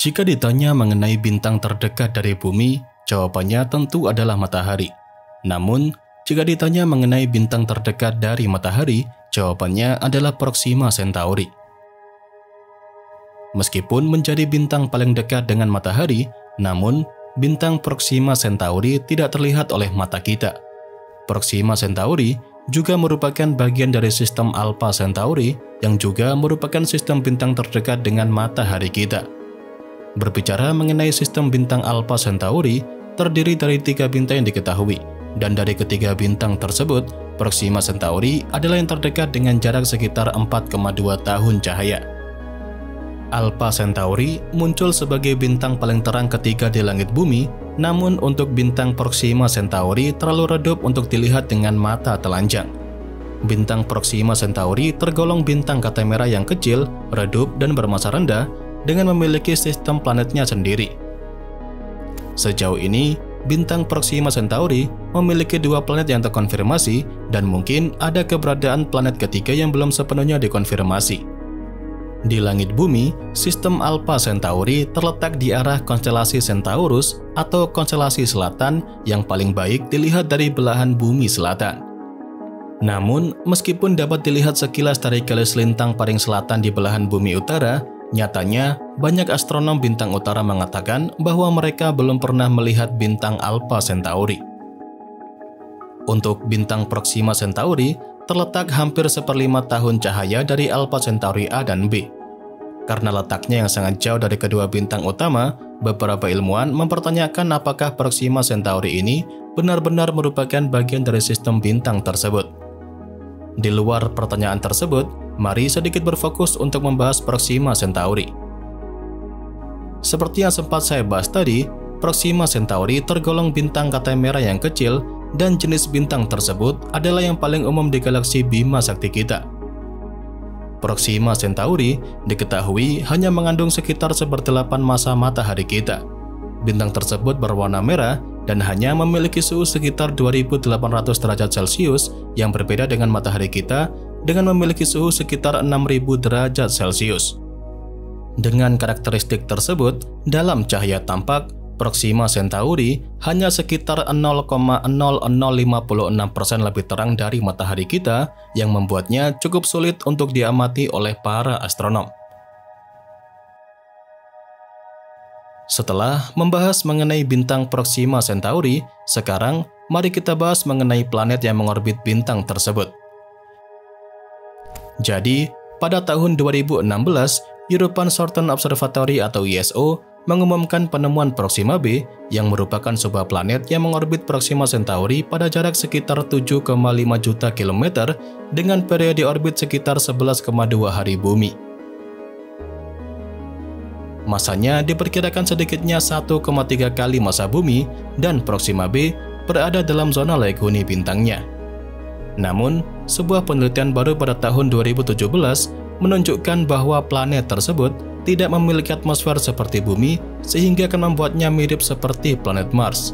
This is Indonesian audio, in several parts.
Jika ditanya mengenai bintang terdekat dari bumi, jawabannya tentu adalah matahari. Namun, jika ditanya mengenai bintang terdekat dari matahari, jawabannya adalah Proxima Centauri. Meskipun menjadi bintang paling dekat dengan matahari, namun bintang Proxima Centauri tidak terlihat oleh mata kita. Proxima Centauri juga merupakan bagian dari sistem Alpha Centauri yang juga merupakan sistem bintang terdekat dengan matahari kita. Berbicara mengenai sistem bintang Alpha Centauri, terdiri dari 3 bintang yang diketahui, dan dari ketiga bintang tersebut, Proxima Centauri adalah yang terdekat dengan jarak sekitar 4,2 tahun cahaya. Alpha Centauri muncul sebagai bintang paling terang ketiga di langit bumi, namun untuk bintang Proxima Centauri terlalu redup untuk dilihat dengan mata telanjang. Bintang Proxima Centauri tergolong bintang katanya yang kecil, redup, dan bermassa rendah, dengan memiliki sistem planetnya sendiri. Sejauh ini, bintang Proxima Centauri memiliki 2 planet yang terkonfirmasi dan mungkin ada keberadaan planet ketiga yang belum sepenuhnya dikonfirmasi. Di langit bumi, sistem Alpha Centauri terletak di arah konstelasi Centaurus atau konstelasi selatan yang paling baik dilihat dari belahan bumi selatan. Namun, meskipun dapat dilihat sekilas dari garis lintang paling selatan di belahan bumi utara, nyatanya, banyak astronom bintang utara mengatakan bahwa mereka belum pernah melihat bintang Alpha Centauri. Untuk bintang Proxima Centauri, terletak hampir 1/5 tahun cahaya dari Alpha Centauri A dan B. Karena letaknya yang sangat jauh dari kedua bintang utama, beberapa ilmuwan mempertanyakan apakah Proxima Centauri ini benar-benar merupakan bagian dari sistem bintang tersebut. Di luar pertanyaan tersebut, mari sedikit berfokus untuk membahas Proxima Centauri. Seperti yang sempat saya bahas tadi, Proxima Centauri tergolong bintang katanya merah yang kecil, dan jenis bintang tersebut adalah yang paling umum di galaksi Bima Sakti kita. Proxima Centauri diketahui hanya mengandung sekitar 1/8 massa matahari kita. Bintang tersebut berwarna merah dan hanya memiliki suhu sekitar 2800 derajat Celcius yang berbeda dengan matahari kita dengan memiliki suhu sekitar 6000 derajat Celcius. Dengan karakteristik tersebut, dalam cahaya tampak, Proxima Centauri hanya sekitar 0,00056% lebih terang dari matahari kita yang membuatnya cukup sulit untuk diamati oleh para astronom. Setelah membahas mengenai bintang Proxima Centauri, sekarang mari kita bahas mengenai planet yang mengorbit bintang tersebut. Jadi, pada tahun 2016, European Southern Observatory atau ESO mengumumkan penemuan Proxima b yang merupakan sebuah planet yang mengorbit Proxima Centauri pada jarak sekitar 7,5 juta kilometer dengan periode orbit sekitar 11,2 hari bumi. Masanya diperkirakan sedikitnya 1,3 kali massa bumi dan Proxima b berada dalam zona Laguni bintangnya. Namun, sebuah penelitian baru pada tahun 2017 menunjukkan bahwa planet tersebut tidak memiliki atmosfer seperti bumi sehingga akan membuatnya mirip seperti planet Mars.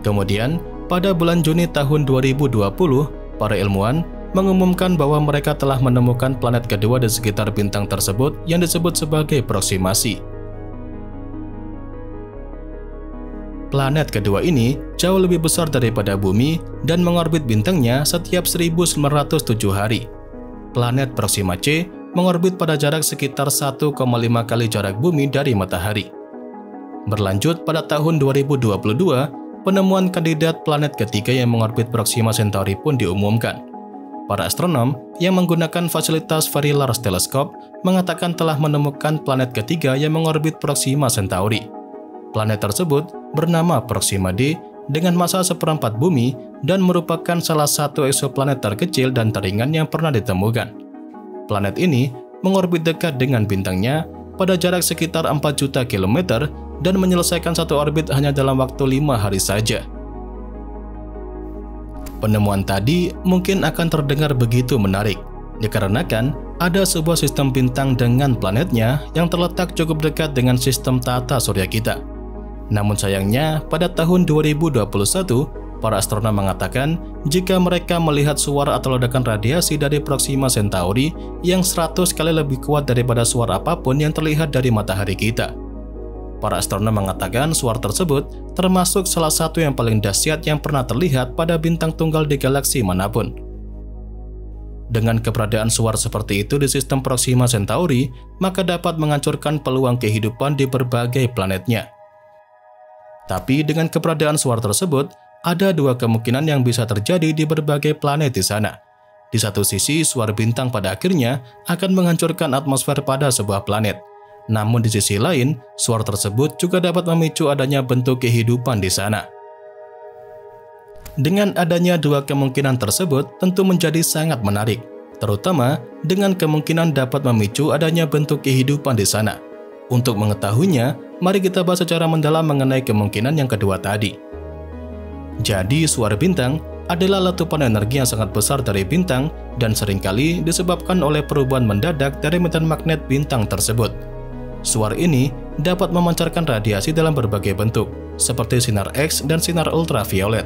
Kemudian, pada bulan Juni tahun 2020, para ilmuwan mengumumkan bahwa mereka telah menemukan planet kedua di sekitar bintang tersebut yang disebut sebagai Proxima c. Planet kedua ini jauh lebih besar daripada bumi dan mengorbit bintangnya setiap 1907 hari. Planet Proxima c mengorbit pada jarak sekitar 1,5 kali jarak bumi dari matahari. Berlanjut pada tahun 2022, penemuan kandidat planet ketiga yang mengorbit Proxima Centauri pun diumumkan. Para astronom yang menggunakan fasilitas Very Large Telescope mengatakan telah menemukan planet ketiga yang mengorbit Proxima Centauri. Planet tersebut bernama Proxima d dengan massa 1/4 bumi dan merupakan salah satu eksoplanet terkecil dan teringan yang pernah ditemukan. Planet ini mengorbit dekat dengan bintangnya pada jarak sekitar 4 juta kilometer dan menyelesaikan satu orbit hanya dalam waktu 5 hari saja. Penemuan tadi mungkin akan terdengar begitu menarik, dikarenakan ada sebuah sistem bintang dengan planetnya yang terletak cukup dekat dengan sistem tata surya kita. Namun sayangnya, pada tahun 2021, para astronom mengatakan jika mereka melihat suara atau ledakan radiasi dari Proxima Centauri yang 100 kali lebih kuat daripada suara apapun yang terlihat dari matahari kita. Para astronom mengatakan suara tersebut termasuk salah satu yang paling dahsyat yang pernah terlihat pada bintang tunggal di galaksi manapun. Dengan keberadaan suara seperti itu di sistem Proxima Centauri, maka dapat menghancurkan peluang kehidupan di berbagai planetnya. Tapi dengan keberadaan suara tersebut, ada dua kemungkinan yang bisa terjadi di berbagai planet di sana. Di satu sisi, suara bintang pada akhirnya akan menghancurkan atmosfer pada sebuah planet. Namun di sisi lain, suara tersebut juga dapat memicu adanya bentuk kehidupan di sana. Dengan adanya dua kemungkinan tersebut tentu menjadi sangat menarik, terutama dengan kemungkinan dapat memicu adanya bentuk kehidupan di sana. Untuk mengetahuinya, mari kita bahas secara mendalam mengenai kemungkinan yang kedua tadi. Jadi, suara bintang adalah letupan energi yang sangat besar dari bintang dan seringkali disebabkan oleh perubahan mendadak dari medan magnet bintang tersebut. Suara ini dapat memancarkan radiasi dalam berbagai bentuk, seperti sinar X dan sinar ultraviolet.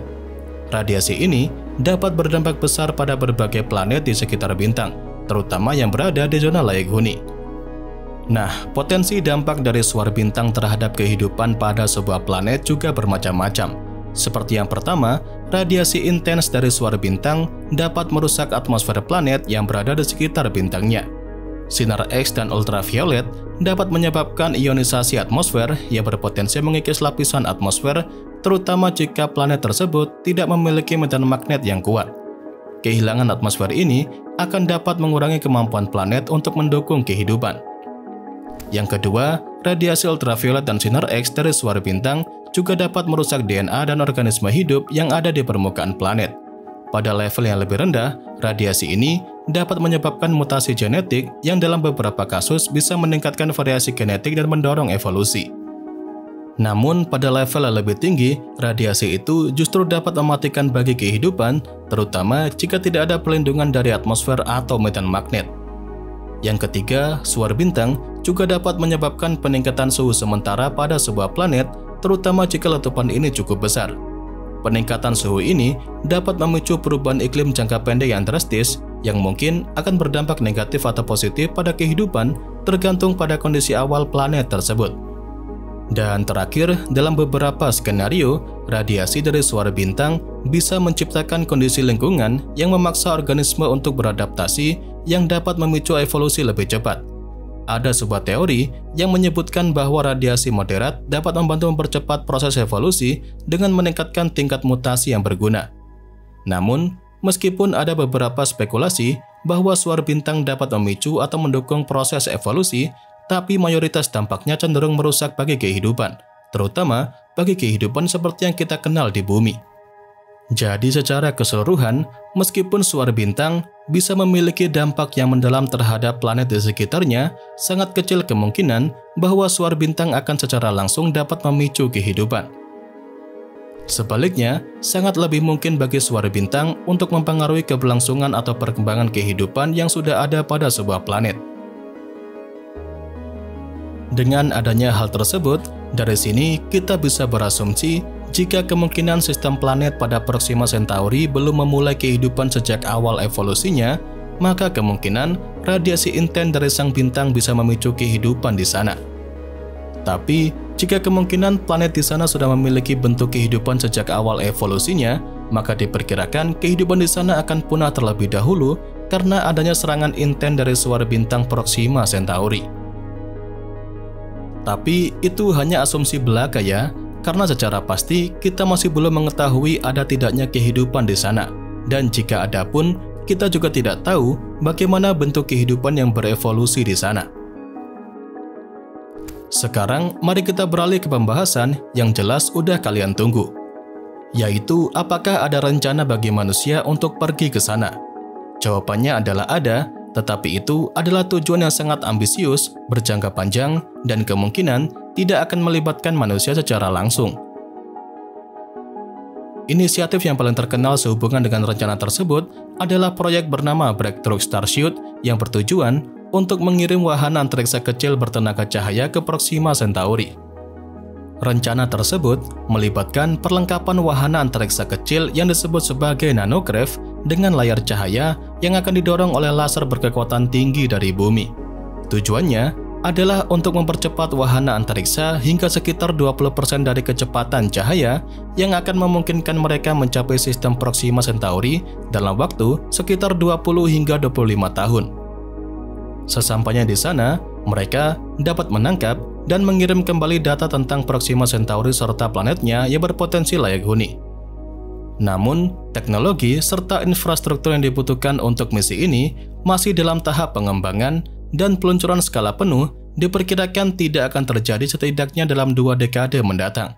Radiasi ini dapat berdampak besar pada berbagai planet di sekitar bintang, terutama yang berada di zona layak huni. Nah, potensi dampak dari suara bintang terhadap kehidupan pada sebuah planet juga bermacam-macam. Seperti yang pertama, radiasi intens dari suara bintang dapat merusak atmosfer planet yang berada di sekitar bintangnya. Sinar X dan ultraviolet dapat menyebabkan ionisasi atmosfer yang berpotensi mengikis lapisan atmosfer, terutama jika planet tersebut tidak memiliki medan magnet yang kuat. Kehilangan atmosfer ini akan dapat mengurangi kemampuan planet untuk mendukung kehidupan. Yang kedua, radiasi ultraviolet dan sinar X dari suara bintang juga dapat merusak DNA dan organisme hidup yang ada di permukaan planet. Pada level yang lebih rendah, radiasi ini dapat menyebabkan mutasi genetik yang dalam beberapa kasus bisa meningkatkan variasi genetik dan mendorong evolusi. Namun, pada level yang lebih tinggi, radiasi itu justru dapat mematikan bagi kehidupan, terutama jika tidak ada pelindungan dari atmosfer atau medan magnet. Yang ketiga, suara bintang juga dapat menyebabkan peningkatan suhu sementara pada sebuah planet, terutama jika letupan ini cukup besar. Peningkatan suhu ini dapat memicu perubahan iklim jangka pendek yang drastis, yang mungkin akan berdampak negatif atau positif pada kehidupan, tergantung pada kondisi awal planet tersebut. Dan terakhir, dalam beberapa skenario, radiasi dari suara bintang bisa menciptakan kondisi lingkungan yang memaksa organisme untuk beradaptasi yang dapat memicu evolusi lebih cepat. Ada sebuah teori yang menyebutkan bahwa radiasi moderat dapat membantu mempercepat proses evolusi dengan meningkatkan tingkat mutasi yang berguna. Namun, meskipun ada beberapa spekulasi bahwa suara bintang dapat memicu atau mendukung proses evolusi, tapi mayoritas dampaknya cenderung merusak bagi kehidupan, terutama bagi kehidupan seperti yang kita kenal di bumi. Jadi secara keseluruhan, meskipun suara bintang bisa memiliki dampak yang mendalam terhadap planet di sekitarnya, sangat kecil kemungkinan bahwa suara bintang akan secara langsung dapat memicu kehidupan. Sebaliknya, sangat lebih mungkin bagi suara bintang untuk mempengaruhi keberlangsungan atau perkembangan kehidupan yang sudah ada pada sebuah planet. Dengan adanya hal tersebut, dari sini kita bisa berasumsi jika kemungkinan sistem planet pada Proxima Centauri belum memulai kehidupan sejak awal evolusinya, maka kemungkinan radiasi intens dari sang bintang bisa memicu kehidupan di sana. Tapi, jika kemungkinan planet di sana sudah memiliki bentuk kehidupan sejak awal evolusinya, maka diperkirakan kehidupan di sana akan punah terlebih dahulu karena adanya serangan intens dari suara bintang Proxima Centauri. Tapi, itu hanya asumsi belaka ya, karena secara pasti kita masih belum mengetahui ada tidaknya kehidupan di sana. Dan jika ada pun, kita juga tidak tahu bagaimana bentuk kehidupan yang berevolusi di sana. Sekarang, mari kita beralih ke pembahasan yang jelas udah kalian tunggu. Yaitu, apakah ada rencana bagi manusia untuk pergi ke sana? Jawabannya adalah ada, tetapi itu adalah tujuan yang sangat ambisius, berjangka panjang, dan kemungkinan tidak akan melibatkan manusia secara langsung. Inisiatif yang paling terkenal sehubungan dengan rencana tersebut adalah proyek bernama Breakthrough Starship yang bertujuan untuk mengirim wahana antariksa kecil bertenaga cahaya ke Proxima Centauri. Rencana tersebut melibatkan perlengkapan wahana antariksa kecil yang disebut sebagai nanocraft dengan layar cahaya yang akan didorong oleh laser berkekuatan tinggi dari bumi. Tujuannya adalah untuk mempercepat wahana antariksa hingga sekitar 20% dari kecepatan cahaya yang akan memungkinkan mereka mencapai sistem Proxima Centauri dalam waktu sekitar 20 hingga 25 tahun. Sesampainya di sana, mereka dapat menangkap dan mengirim kembali data tentang Proxima Centauri serta planetnya yang berpotensi layak huni. Namun, teknologi serta infrastruktur yang dibutuhkan untuk misi ini masih dalam tahap pengembangan dan peluncuran skala penuh diperkirakan tidak akan terjadi setidaknya dalam 2 dekade mendatang.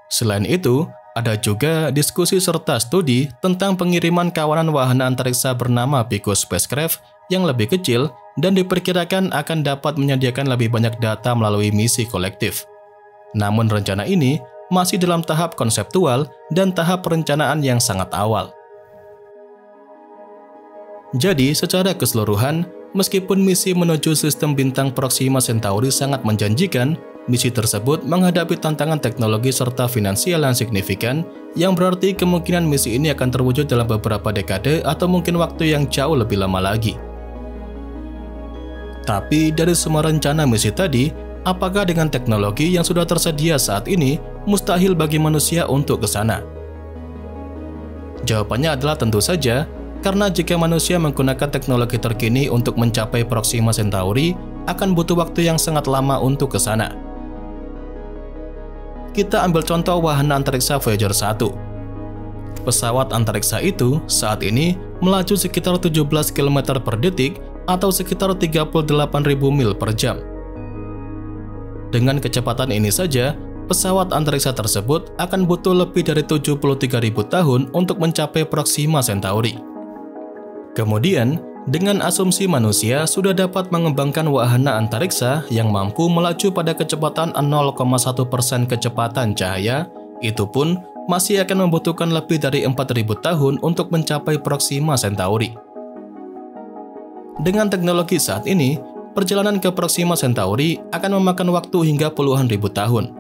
Selain itu, ada juga diskusi serta studi tentang pengiriman kawanan wahana antariksa bernama Pico Spacecraft yang lebih kecil dan diperkirakan akan dapat menyediakan lebih banyak data melalui misi kolektif. Namun rencana ini masih dalam tahap konseptual dan tahap perencanaan yang sangat awal. Jadi, secara keseluruhan, meskipun misi menuju sistem bintang Proxima Centauri sangat menjanjikan, misi tersebut menghadapi tantangan teknologi serta finansial yang signifikan, yang berarti kemungkinan misi ini akan terwujud dalam beberapa dekade atau mungkin waktu yang jauh lebih lama lagi. Tapi dari semua rencana misi tadi, apakah dengan teknologi yang sudah tersedia saat ini, mustahil bagi manusia untuk ke sana? Jawabannya adalah tentu saja, karena jika manusia menggunakan teknologi terkini untuk mencapai Proxima Centauri, akan butuh waktu yang sangat lama untuk ke sana. Kita ambil contoh wahana antariksa Voyager 1. Pesawat antariksa itu saat ini melaju sekitar 17 km per detik atau sekitar 38.000 mil per jam. Dengan kecepatan ini saja, pesawat antariksa tersebut akan butuh lebih dari 73.000 tahun untuk mencapai Proxima Centauri. Kemudian, dengan asumsi manusia sudah dapat mengembangkan wahana antariksa yang mampu melaju pada kecepatan 0,1% kecepatan cahaya, itu pun masih akan membutuhkan lebih dari 4.000 tahun untuk mencapai Proxima Centauri. Dengan teknologi saat ini, perjalanan ke Proxima Centauri akan memakan waktu hingga puluhan ribu tahun.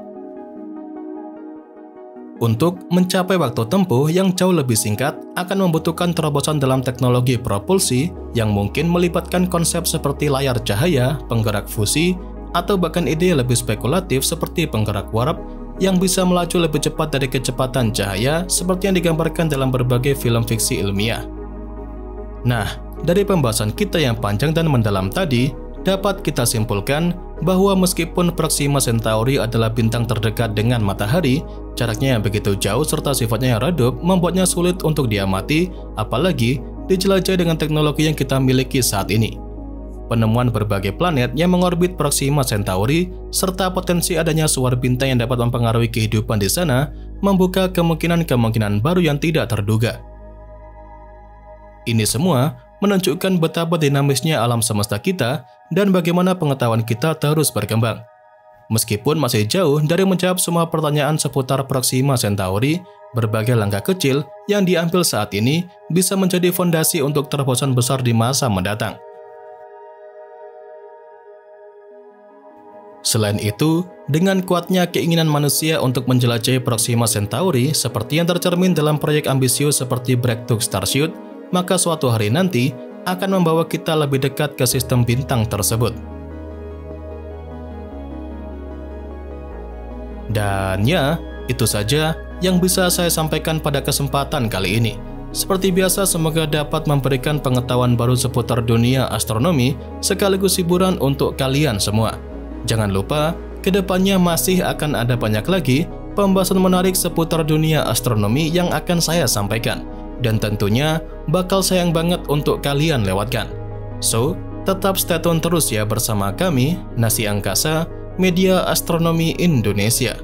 Untuk mencapai waktu tempuh yang jauh lebih singkat, akan membutuhkan terobosan dalam teknologi propulsi yang mungkin melibatkan konsep seperti layar cahaya, penggerak fusi, atau bahkan ide lebih spekulatif seperti penggerak warp yang bisa melaju lebih cepat dari kecepatan cahaya seperti yang digambarkan dalam berbagai film fiksi ilmiah. Nah, dari pembahasan kita yang panjang dan mendalam tadi, dapat kita simpulkan bahwa meskipun Proxima Centauri adalah bintang terdekat dengan matahari, jaraknya yang begitu jauh serta sifatnya yang redup membuatnya sulit untuk diamati, apalagi dijelajahi dengan teknologi yang kita miliki saat ini. Penemuan berbagai planet yang mengorbit Proxima Centauri, serta potensi adanya suar bintang yang dapat mempengaruhi kehidupan di sana, membuka kemungkinan-kemungkinan baru yang tidak terduga. Ini semua menunjukkan betapa dinamisnya alam semesta kita dan bagaimana pengetahuan kita terus berkembang. Meskipun masih jauh dari menjawab semua pertanyaan seputar Proxima Centauri, berbagai langkah kecil yang diambil saat ini bisa menjadi fondasi untuk terobosan besar di masa mendatang. Selain itu, dengan kuatnya keinginan manusia untuk menjelajahi Proxima Centauri seperti yang tercermin dalam proyek ambisius seperti Breakthrough Starship, maka suatu hari nanti akan membawa kita lebih dekat ke sistem bintang tersebut. Dan ya, itu saja yang bisa saya sampaikan pada kesempatan kali ini. Seperti biasa, semoga dapat memberikan pengetahuan baru seputar dunia astronomi sekaligus hiburan untuk kalian semua. Jangan lupa, kedepannya masih akan ada banyak lagi pembahasan menarik seputar dunia astronomi yang akan saya sampaikan. Dan tentunya bakal sayang banget untuk kalian lewatkan. So, tetap stay tune terus ya bersama kami, Nasi Angkasa, Media Astronomi Indonesia.